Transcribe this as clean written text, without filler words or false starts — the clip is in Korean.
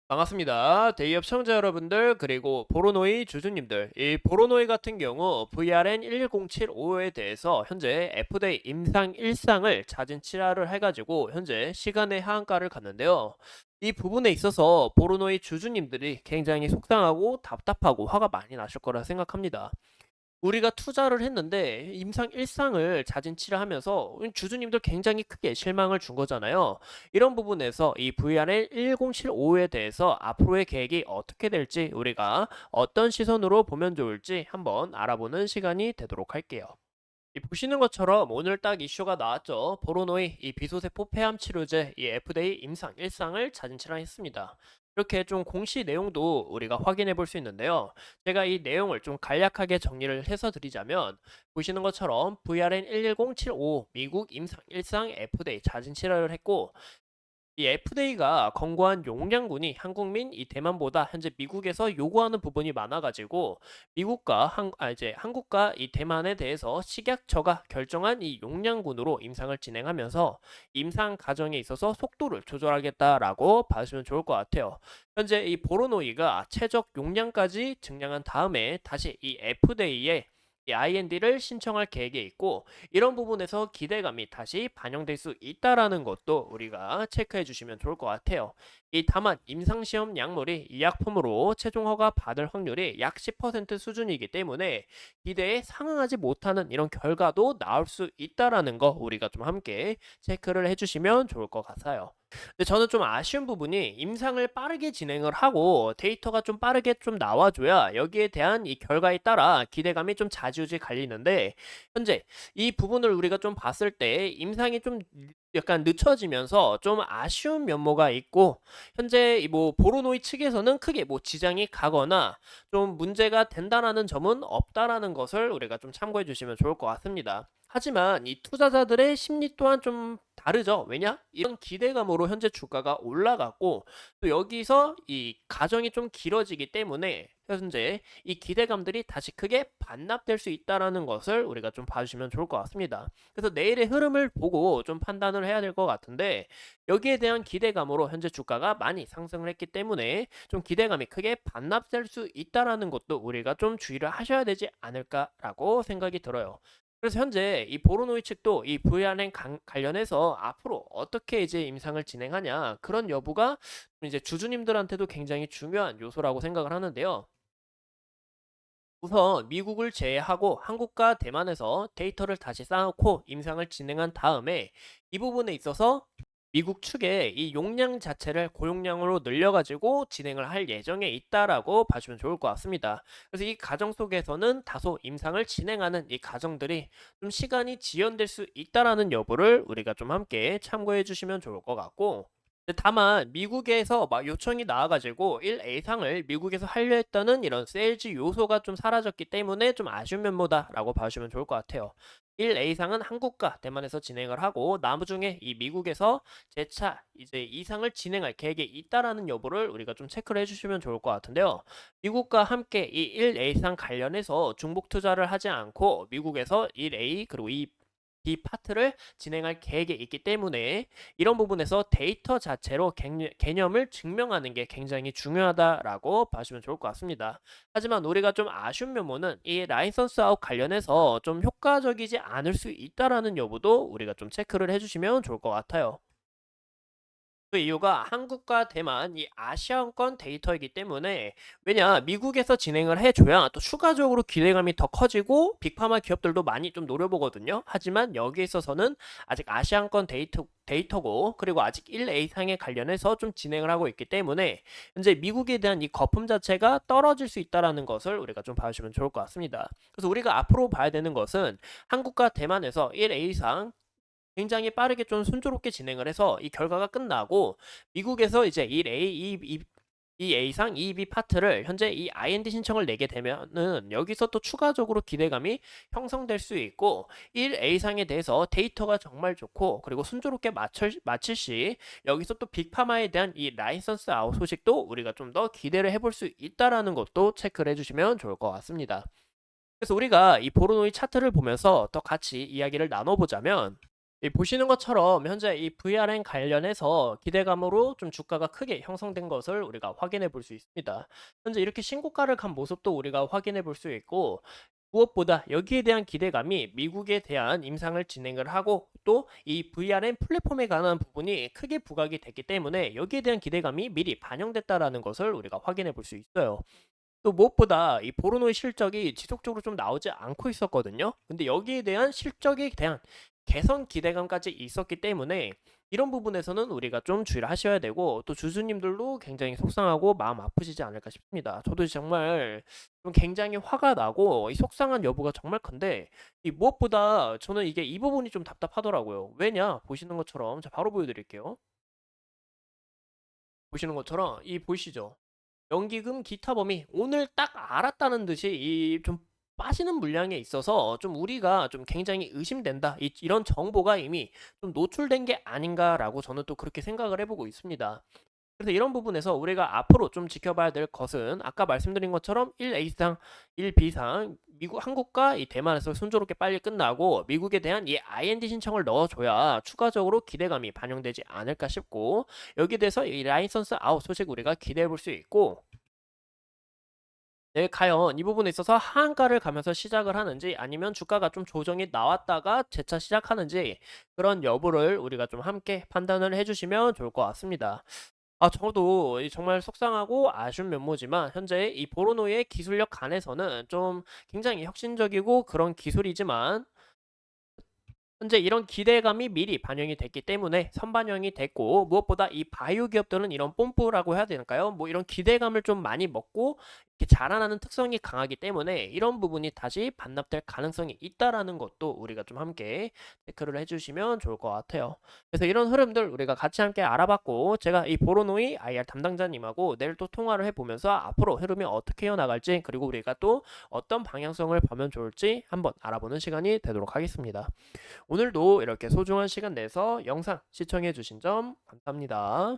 반갑습니다. 대기업 시청자 여러분들 그리고 보로노이 주주님들 이 보로노이 같은 경우 VRN 11075에 대해서 현재 F데이 임상 1상을 자진 취하를 해가지고 현재 시간의 하한가를 갔는데요. 이 부분에 있어서 보로노이 주주님들이 굉장히 속상하고 답답하고 화가 많이 나실 거라 생각합니다. 우리가 투자를 했는데 임상 1상을 자진 취하하면서 주주님들 굉장히 크게 실망을 준 거잖아요. 이런 부분에서 이 VRL 1075에 대해서 앞으로의 계획이 어떻게 될지 우리가 어떤 시선으로 보면 좋을지 한번 알아보는 시간이 되도록 할게요. 이 보시는 것처럼 오늘 딱 이슈가 나왔죠. 보로노이 이 비소세포 폐암 치료제 이 FDA 임상 1상을 자진 출하했습니다. 이렇게 좀 공시 내용도 우리가 확인해 볼 수 있는데요. 제가 이 내용을 좀 간략하게 정리를 해서 드리자면 보시는 것처럼 VRN 11075 미국 임상 1상 FDA 자진 출하를 했고 이 FDA가 권고한 용량군이 한국민 이 대만보다 현재 미국에서 요구하는 부분이 많아가지고 미국과 이제 한국과 이 대만에 대해서 식약처가 결정한 이 용량군으로 임상을 진행하면서 임상 과정에 있어서 속도를 조절하겠다라고 봐주시면 좋을 것 같아요. 현재 이 보로노이가 최적 용량까지 증량한 다음에 다시 이 FDA에 이 IND를 신청할 계획에 있고 이런 부분에서 기대감이 다시 반영될 수 있다라는 것도 우리가 체크해 주시면 좋을 것 같아요. 다만 임상시험 약물이 이 약품으로 최종 허가 받을 확률이 약 10% 수준이기 때문에 기대에 상응하지 못하는 이런 결과도 나올 수 있다라는 거 우리가 좀 함께 체크를 해주시면 좋을 것 같아요. 근데 저는 좀 아쉬운 부분이 임상을 빠르게 진행을 하고 데이터가 좀 빠르게 좀 나와줘야 여기에 대한 이 결과에 따라 기대감이 좀 좌지우지 갈리는데 현재 이 부분을 우리가 좀 봤을 때 임상이 좀 약간 늦춰지면서 좀 아쉬운 면모가 있고 현재 이 뭐 보로노이 측에서는 크게 뭐 지장이 가거나 좀 문제가 된다라는 점은 없다라는 것을 우리가 좀 참고해 주시면 좋을 것 같습니다. 하지만 이 투자자들의 심리 또한 좀 다르죠. 왜냐? 이런 기대감으로 현재 주가가 올라갔고 또 여기서 이 과정이 좀 길어지기 때문에 현재 이 기대감들이 다시 크게 반납될 수 있다라는 것을 우리가 좀 봐주시면 좋을 것 같습니다. 그래서 내일의 흐름을 보고 좀 판단을 해야 될 것 같은데 여기에 대한 기대감으로 현재 주가가 많이 상승을 했기 때문에 좀 기대감이 크게 반납될 수 있다라는 것도 우리가 좀 주의를 하셔야 되지 않을까라고 생각이 들어요. 그래서 현재 이 보로노이 측도 이 VRN 관련해서 앞으로 어떻게 이제 임상을 진행하냐 그런 여부가 이제 주주님들한테도 굉장히 중요한 요소라고 생각을 하는데요. 우선 미국을 제외하고 한국과 대만에서 데이터를 다시 쌓아놓고 임상을 진행한 다음에 이 부분에 있어서 미국 측에 이 용량 자체를 고용량으로 늘려가지고 진행을 할 예정에 있다라고 봐주면 좋을 것 같습니다. 그래서 이 과정 속에서는 다소 임상을 진행하는 이 과정들이 좀 시간이 지연될 수 있다라는 여부를 우리가 좀 함께 참고해 주시면 좋을 것 같고 근데 다만 미국에서 막 요청이 나와가지고 1A상을 미국에서 하려 했다는 이런 세일즈 요소가 좀 사라졌기 때문에 좀 아쉬운 면모다라고 봐주시면 좋을 것 같아요. 1A상은 한국과 대만에서 진행을 하고 나머중에 이 미국에서 재차 이제 이상을 진행할 계획이 있다라는 여부를 우리가 좀 체크를 해주시면 좋을 것 같은데요. 미국과 함께 이 1A상 관련해서 중복 투자를 하지 않고 미국에서 1A 그리고 이 파트를 진행할 계획이 있기 때문에 이런 부분에서 데이터 자체로 개념을 증명하는 게 굉장히 중요하다라고 봐주시면 좋을 것 같습니다. 하지만 우리가 좀 아쉬운 면모는 이 라이선스 아웃 관련해서 좀 효과적이지 않을 수 있다라는 여부도 우리가 좀 체크를 해주시면 좋을 것 같아요. 그 이유가 한국과 대만 이 아시아권 데이터이기 때문에 왜냐 미국에서 진행을 해줘야 또 추가적으로 기대감이 더 커지고 빅파마 기업들도 많이 좀 노려보거든요. 하지만 여기에 있어서는 아직 아시아권 데이터고 그리고 아직 1A상에 관련해서 좀 진행을 하고 있기 때문에 현재 미국에 대한 이 거품 자체가 떨어질 수 있다라는 것을 우리가 좀 봐주시면 좋을 것 같습니다. 그래서 우리가 앞으로 봐야 되는 것은 한국과 대만에서 1A상 굉장히 빠르게 좀 순조롭게 진행을 해서 이 결과가 끝나고 미국에서 이제 1A, 2A상 2B 파트를 현재 이 IND 신청을 내게 되면은 여기서 또 추가적으로 기대감이 형성될 수 있고 1A상에 대해서 데이터가 정말 좋고 그리고 순조롭게 마칠 시 여기서 또 빅파마에 대한 이 라이선스 아웃 소식도 우리가 좀 더 기대를 해볼 수 있다라는 것도 체크를 해주시면 좋을 것 같습니다. 그래서 우리가 이 보로노이 차트를 보면서 더 같이 이야기를 나눠보자면 보시는 것처럼 현재 이 VRN 관련해서 기대감으로 좀 주가가 크게 형성된 것을 우리가 확인해 볼 수 있습니다. 현재 이렇게 신고가를 간 모습도 우리가 확인해 볼 수 있고, 무엇보다 여기에 대한 기대감이 미국에 대한 임상을 진행을 하고 또 이 VRN 플랫폼에 관한 부분이 크게 부각이 됐기 때문에 여기에 대한 기대감이 미리 반영됐다라는 것을 우리가 확인해 볼 수 있어요. 또 무엇보다 이 포르노의 실적이 지속적으로 좀 나오지 않고 있었거든요. 근데 여기에 대한 실적에 대한 개선 기대감까지 있었기 때문에 이런 부분에서는 우리가 좀 주의를 하셔야 되고, 또 주주님들도 굉장히 속상하고 마음 아프시지 않을까 싶습니다. 저도 정말 좀 굉장히 화가 나고 이 속상한 여부가 정말 큰데, 이 무엇보다 저는 이게 이 부분이 좀 답답하더라고요. 왜냐? 보시는 것처럼 자 바로 보여드릴게요. 보시는 것처럼 이 보이시죠? 연기금 기타 범위 오늘 딱 알았다는 듯이 이 좀 빠지는 물량에 있어서 좀 우리가 좀 굉장히 의심된다. 이런 정보가 이미 좀 노출된 게 아닌가라고 저는 또 그렇게 생각을 해 보고 있습니다. 그래서 이런 부분에서 우리가 앞으로 좀 지켜봐야 될 것은 아까 말씀드린 것처럼 1A상, 1B상 미국 한국과 이 대만에서 순조롭게 빨리 끝나고 미국에 대한 이 IND 신청을 넣어줘야 추가적으로 기대감이 반영되지 않을까 싶고, 여기에 대해서 이 라이선스 아웃 소식 우리가 기대해 볼 수 있고, 네, 과연 이 부분에 있어서 하한가를 가면서 시작을 하는지 아니면 주가가 좀 조정이 나왔다가 재차 시작하는지, 그런 여부를 우리가 좀 함께 판단을 해주시면 좋을 것 같습니다. 저도 정말 속상하고 아쉬운 면모지만 현재 이 보로노의 기술력 간에서는 좀 굉장히 혁신적이고 그런 기술이지만 현재 이런 기대감이 미리 반영이 됐기 때문에 선반영이 됐고, 무엇보다 이 바이오 기업들은 이런 뽐뿌라고 해야 되나요? 뭐 이런 기대감을 좀 많이 먹고 이렇게 자라나는 특성이 강하기 때문에 이런 부분이 다시 반납될 가능성이 있다라는 것도 우리가 좀 함께 체크를 해주시면 좋을 것 같아요. 그래서 이런 흐름들 우리가 같이 함께 알아봤고, 제가 이 보로노이 IR 담당자님하고 내일 또 통화를 해보면서 앞으로 흐름이 어떻게 이어나갈지, 그리고 우리가 또 어떤 방향성을 보면 좋을지 한번 알아보는 시간이 되도록 하겠습니다. 오늘도 이렇게 소중한 시간 내서 영상 시청해 주신 점 감사합니다.